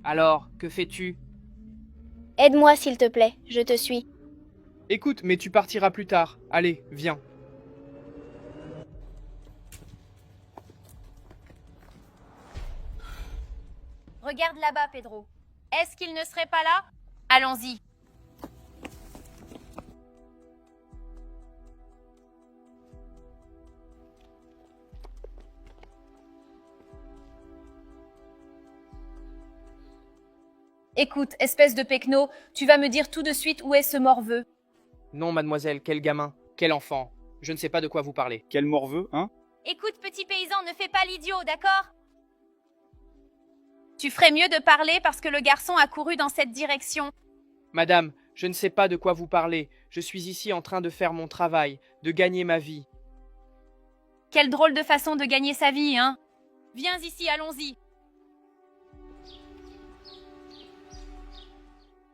Alors, que fais-tu? Aide-moi s'il te plaît, je te suis. Écoute, mais tu partiras plus tard. Allez, viens. Regarde là-bas, Pedro. Est-ce qu'il ne serait pas là? Allons-y. Écoute, espèce de pecno, tu vas me dire tout de suite où est ce morveux. Non, mademoiselle, quel gamin, quel enfant. Je ne sais pas de quoi vous parlez. Quel morveux, hein? Écoute, petit paysan, ne fais pas l'idiot, d'accord? Tu ferais mieux de parler parce que le garçon a couru dans cette direction. Madame, je ne sais pas de quoi vous parlez. Je suis ici en train de faire mon travail, de gagner ma vie. Quelle drôle de façon de gagner sa vie, hein? Viens ici, allons-y.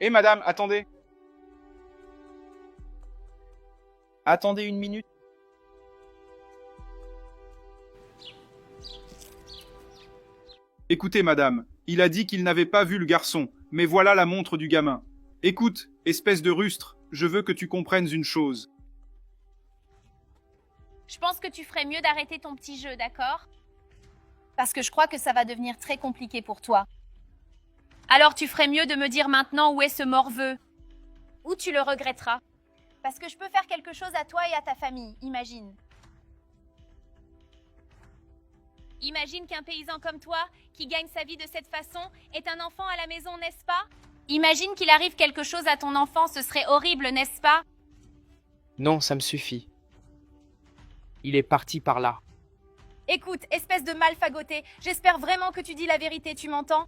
Hé madame, attendez. Attendez une minute. Écoutez madame, il a dit qu'il n'avait pas vu le garçon, mais voilà la montre du gamin. Écoute, espèce de rustre, je veux que tu comprennes une chose. Je pense que tu ferais mieux d'arrêter ton petit jeu, d'accord? Parce que je crois que ça va devenir très compliqué pour toi. Alors tu ferais mieux de me dire maintenant où est ce morveux. Ou tu le regretteras. Parce que je peux faire quelque chose à toi et à ta famille, imagine. Imagine qu'un paysan comme toi, qui gagne sa vie de cette façon, est un enfant à la maison, n'est-ce pas? Imagine qu'il arrive quelque chose à ton enfant, ce serait horrible, n'est-ce pas? Non, ça me suffit. Il est parti par là. Écoute, espèce de mal fagoté, j'espère vraiment que tu dis la vérité, tu m'entends?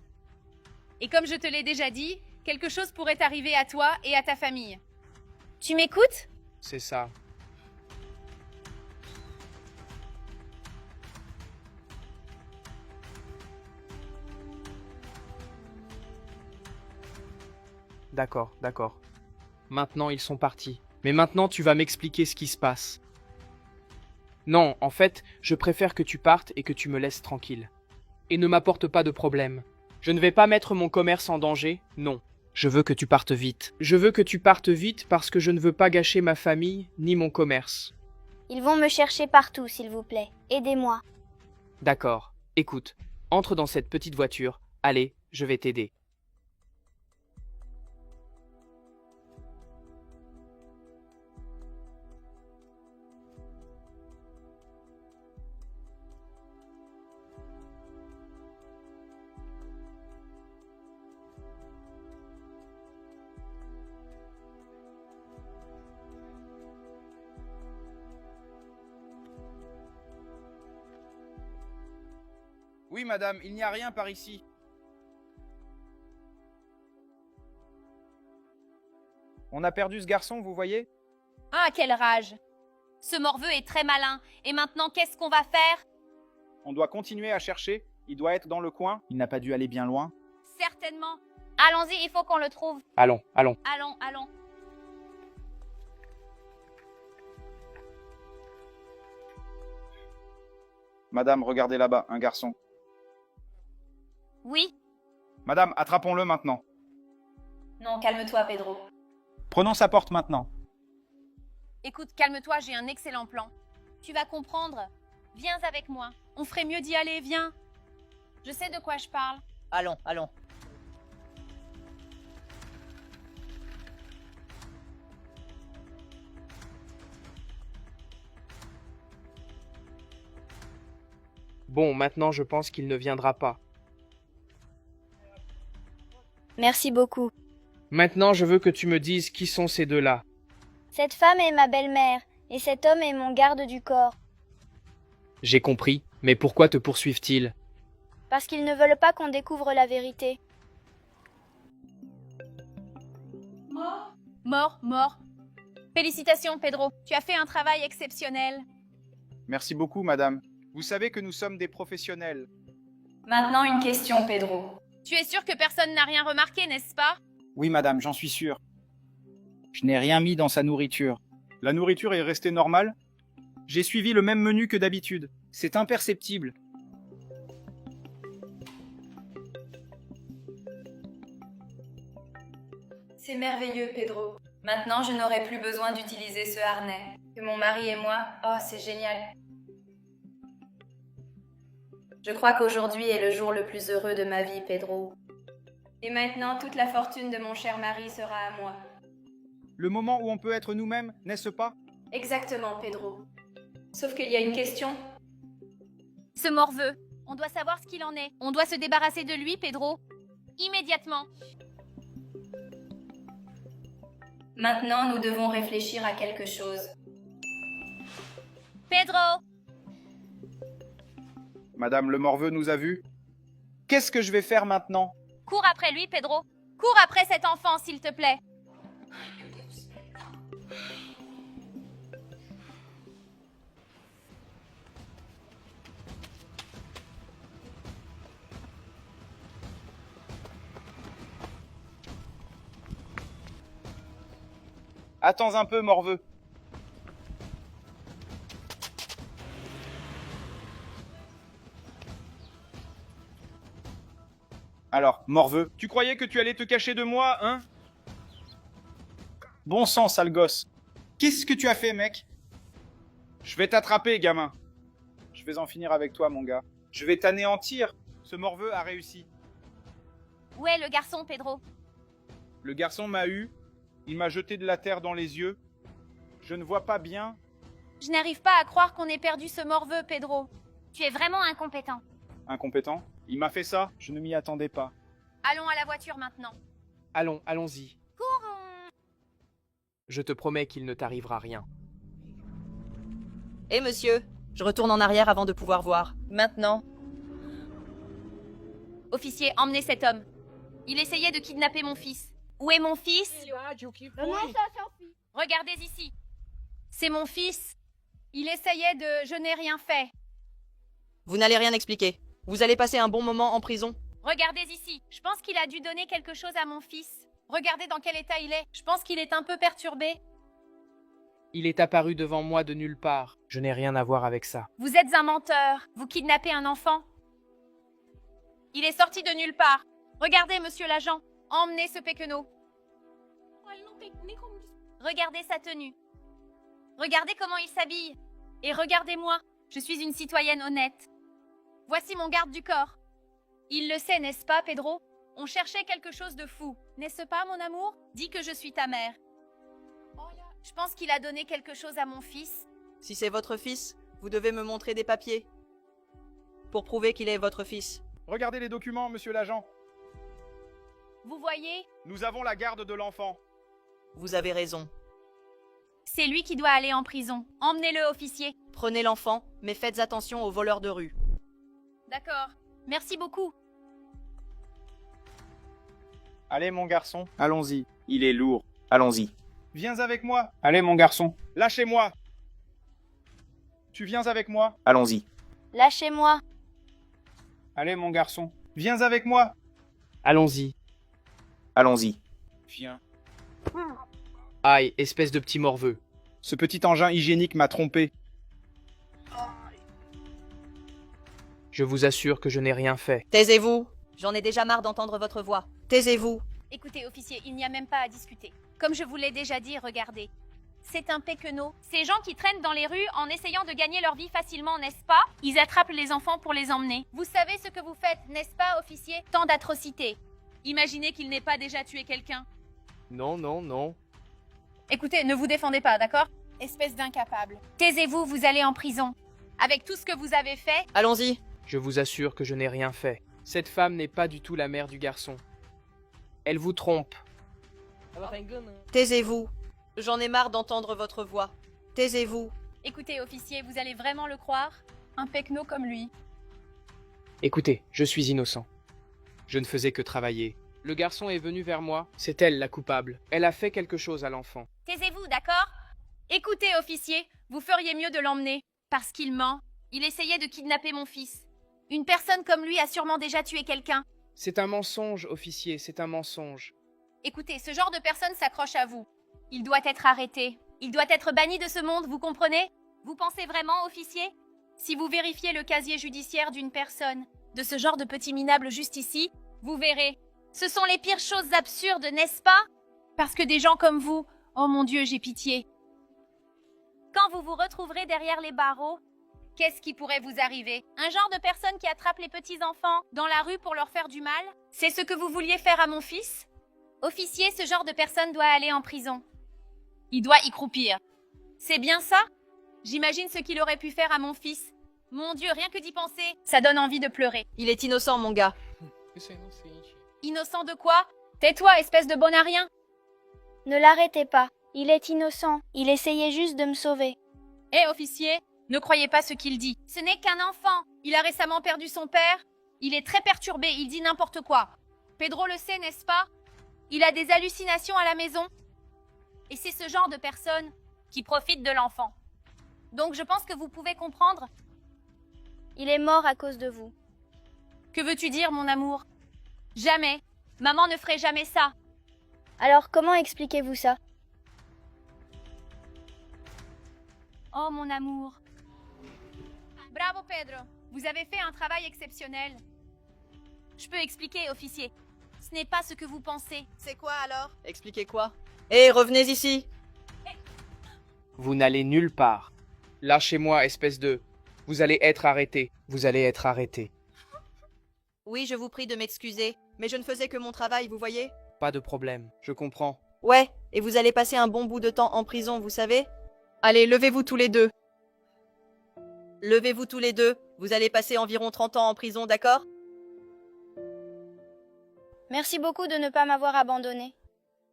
Et comme je te l'ai déjà dit, quelque chose pourrait arriver à toi et à ta famille. Tu m'écoutes? C'est ça. D'accord, d'accord. Maintenant, ils sont partis. Mais maintenant, tu vas m'expliquer ce qui se passe. Non, en fait, je préfère que tu partes et que tu me laisses tranquille. Et ne m'apporte pas de problème. Je ne vais pas mettre mon commerce en danger, non. Je veux que tu partes vite. Je veux que tu partes vite parce que je ne veux pas gâcher ma famille ni mon commerce. Ils vont me chercher partout, s'il vous plaît. Aidez-moi. D'accord. Écoute, entre dans cette petite voiture. Allez, je vais t'aider. Oui madame, il n'y a rien par ici. On a perdu ce garçon, vous voyez? Ah, quelle rage! Ce morveux est très malin. Et maintenant, qu'est-ce qu'on va faire? On doit continuer à chercher. Il doit être dans le coin. Il n'a pas dû aller bien loin. Certainement. Allons-y, il faut qu'on le trouve. Allons, allons. Allons, allons. Madame, regardez là-bas, un garçon. Oui? Madame, attrapons-le maintenant. Non, calme-toi, Pedro. Prenons sa porte maintenant. Écoute, calme-toi, j'ai un excellent plan. Tu vas comprendre. Viens avec moi. On ferait mieux d'y aller, viens. Je sais de quoi je parle. Allons, allons. Bon, maintenant je pense qu'il ne viendra pas. Merci beaucoup. Maintenant je veux que tu me dises qui sont ces deux-là. Cette femme est ma belle-mère, et cet homme est mon garde du corps. J'ai compris, mais pourquoi te poursuivent-ils? Parce qu'ils ne veulent pas qu'on découvre la vérité. Mort, mort. Félicitations, Pedro. Tu as fait un travail exceptionnel. Merci beaucoup, madame. Vous savez que nous sommes des professionnels. Maintenant, une question, Pedro. Tu es sûr que personne n'a rien remarqué, n'est-ce pas? Oui, madame, j'en suis sûr. Je n'ai rien mis dans sa nourriture. La nourriture est restée normale? J'ai suivi le même menu que d'habitude. C'est imperceptible. C'est merveilleux, Pedro. Maintenant, je n'aurai plus besoin d'utiliser ce harnais. Que mon mari et moi... Oh, c'est génial. Je crois qu'aujourd'hui est le jour le plus heureux de ma vie, Pedro. Et maintenant, toute la fortune de mon cher mari sera à moi. Le moment où on peut être nous-mêmes, n'est-ce pas? Exactement, Pedro. Sauf qu'il y a une question. Ce morveux, on doit savoir ce qu'il en est. On doit se débarrasser de lui, Pedro. Immédiatement. Maintenant, nous devons réfléchir à quelque chose. Pedro! Madame le Morveux nous a vus. Qu'est-ce que je vais faire maintenant? Cours après lui, Pedro. Cours après cet enfant, s'il te plaît. Attends un peu, Morveux. Alors, Morveux, tu croyais que tu allais te cacher de moi, hein? Bon sang, sale gosse. Qu'est-ce que tu as fait, mec? Je vais t'attraper, gamin. Je vais en finir avec toi, mon gars. Je vais t'anéantir. Ce Morveux a réussi. Où est le garçon, Pedro? Le garçon m'a eu. Il m'a jeté de la terre dans les yeux. Je ne vois pas bien. Je n'arrive pas à croire qu'on ait perdu ce morveux, Pedro. Tu es vraiment incompétent. Incompétent? Il m'a fait ça? Je ne m'y attendais pas. Allons à la voiture maintenant. Allons, allons-y. Courons! Je te promets qu'il ne t'arrivera rien. Eh monsieur, je retourne en arrière avant de pouvoir voir. Maintenant. Officier, emmenez cet homme. Il essayait de kidnapper mon fils. Où est mon fils? Regardez ici. C'est mon fils. Il essayait de... Je n'ai rien fait. Vous n'allez rien expliquer. Vous allez passer un bon moment en prison. Regardez ici. Je pense qu'il a dû donner quelque chose à mon fils. Regardez dans quel état il est. Je pense qu'il est un peu perturbé. Il est apparu devant moi de nulle part. Je n'ai rien à voir avec ça. Vous êtes un menteur. Vous kidnappez un enfant. Il est sorti de nulle part. Regardez, monsieur l'agent. Emmenez ce péquenot. Regardez sa tenue. Regardez comment il s'habille. Et regardez-moi. Je suis une citoyenne honnête. Voici mon garde du corps. Il le sait, n'est-ce pas, Pedro? On cherchait quelque chose de fou. N'est-ce pas, mon amour? Dis que je suis ta mère. Je pense qu'il a donné quelque chose à mon fils. Si c'est votre fils, vous devez me montrer des papiers. Pour prouver qu'il est votre fils. Regardez les documents, monsieur l'agent. Vous voyez? Nous avons la garde de l'enfant. Vous avez raison. C'est lui qui doit aller en prison. Emmenez-le, officier. Prenez l'enfant, mais faites attention aux voleurs de rue. D'accord. Merci beaucoup. Allez, mon garçon. Allons-y. Il est lourd. Allons-y. Viens avec moi. Allez, mon garçon. Lâchez-moi. Tu viens avec moi. Allons-y. Lâchez-moi. Allez, mon garçon. Viens avec moi. Allons-y. Allons-y. Viens. Aïe, espèce de petit morveux. Ce petit engin hygiénique m'a trompé. Je vous assure que je n'ai rien fait. Taisez-vous. J'en ai déjà marre d'entendre votre voix. Taisez-vous. Écoutez, officier, il n'y a même pas à discuter. Comme je vous l'ai déjà dit, regardez. C'est un péquenot. Ces gens qui traînent dans les rues en essayant de gagner leur vie facilement, n'est-ce pas? Ils attrapent les enfants pour les emmener. Vous savez ce que vous faites, n'est-ce pas, officier? Tant d'atrocités. Imaginez qu'il n'ait pas déjà tué quelqu'un. Non, non, non. Écoutez, ne vous défendez pas, d'accord? Espèce d'incapable. Taisez-vous, vous allez en prison. Avec tout ce que vous avez fait, Allons-y. Je vous assure que je n'ai rien fait. Cette femme n'est pas du tout la mère du garçon. Elle vous trompe. Taisez-vous. J'en ai marre d'entendre votre voix. Taisez-vous. écoutez, officier, vous allez vraiment le croire? Un péquenot comme lui. Écoutez, je suis innocent. Je ne faisais que travailler. Le garçon est venu vers moi. C'est elle la coupable. Elle a fait quelque chose à l'enfant. Taisez-vous, d'accord? Écoutez, officier, vous feriez mieux de l'emmener. Parce qu'il ment. Il essayait de kidnapper mon fils. Une personne comme lui a sûrement déjà tué quelqu'un. C'est un mensonge, officier, c'est un mensonge. Écoutez, ce genre de personne s'accroche à vous. Il doit être arrêté. Il doit être banni de ce monde, vous comprenez? Vous pensez vraiment, officier? Si vous vérifiez le casier judiciaire d'une personne, de ce genre de petit minable juste ici, vous verrez. Ce sont les pires choses absurdes, n'est-ce pas? Parce que des gens comme vous, oh mon Dieu, j'ai pitié. Quand vous vous retrouverez derrière les barreaux, qu'est-ce qui pourrait vous arriver? Un genre de personne qui attrape les petits-enfants dans la rue pour leur faire du mal? C'est ce que vous vouliez faire à mon fils? Officier, ce genre de personne doit aller en prison. Il doit y croupir. C'est bien ça? J'imagine ce qu'il aurait pu faire à mon fils. Mon Dieu, rien que d'y penser, ça donne envie de pleurer. Il est innocent, mon gars. Innocent de quoi? Tais-toi, espèce de bon à rien. Ne l'arrêtez pas. Il est innocent. Il essayait juste de me sauver. Hé, officier, ne croyez pas ce qu'il dit. Ce n'est qu'un enfant. Il a récemment perdu son père. Il est très perturbé, il dit n'importe quoi. Pedro le sait, n'est-ce pas? Il a des hallucinations à la maison. Et c'est ce genre de personne qui profite de l'enfant. Donc je pense que vous pouvez comprendre. Il est mort à cause de vous. Que veux-tu dire, mon amour? Jamais. Maman ne ferait jamais ça. Alors comment expliquez-vous ça? Oh, mon amour. Bravo, Pedro. Vous avez fait un travail exceptionnel. Je peux expliquer, officier. Ce n'est pas ce que vous pensez. C'est quoi alors? Expliquez quoi? Hé, revenez ici! Vous n'allez nulle part. Lâchez-moi, espèce de... Vous allez être arrêté. Vous allez être arrêté. Oui, je vous prie de m'excuser, mais je ne faisais que mon travail, vous voyez? Pas de problème. Je comprends. Ouais, et vous allez passer un bon bout de temps en prison, vous savez? Allez, levez-vous tous les deux. Levez-vous tous les deux. Vous allez passer environ 30 ans en prison, d'accord? Merci beaucoup de ne pas m'avoir abandonné.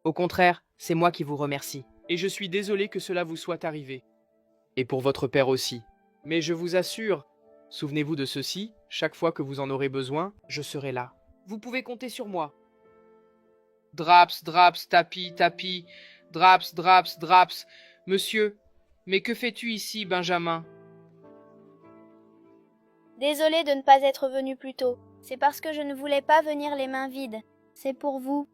Au contraire, c'est moi qui vous remercie. Et je suis désolé que cela vous soit arrivé. Et pour votre père aussi. Mais je vous assure, souvenez-vous de ceci, chaque fois que vous en aurez besoin, je serai là. Vous pouvez compter sur moi. Draps, draps, tapis, tapis, draps, draps, draps. Monsieur, mais que fais-tu ici, Benjamin? Désolée de ne pas être venu plus tôt. C'est parce que je ne voulais pas venir les mains vides. C'est pour vous.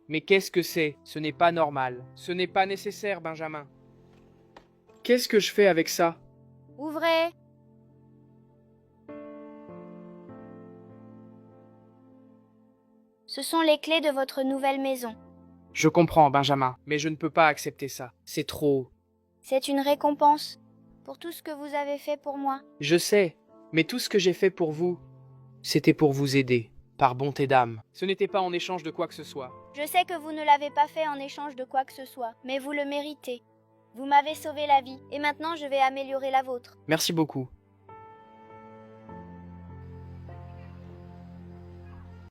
Mais qu'est-ce que c'est? Ce n'est pas normal. Ce n'est pas nécessaire, Benjamin. Qu'est-ce que je fais avec ça? Ouvrez. Ce sont les clés de votre nouvelle maison. Je comprends, Benjamin, mais je ne peux pas accepter ça. C'est trop. C'est une récompense pour tout ce que vous avez fait pour moi. Je sais, mais tout ce que j'ai fait pour vous, c'était pour vous aider, par bonté d'âme. Ce n'était pas en échange de quoi que ce soit. Je sais que vous ne l'avez pas fait en échange de quoi que ce soit, mais vous le méritez. Vous m'avez sauvé la vie, et maintenant je vais améliorer la vôtre. Merci beaucoup.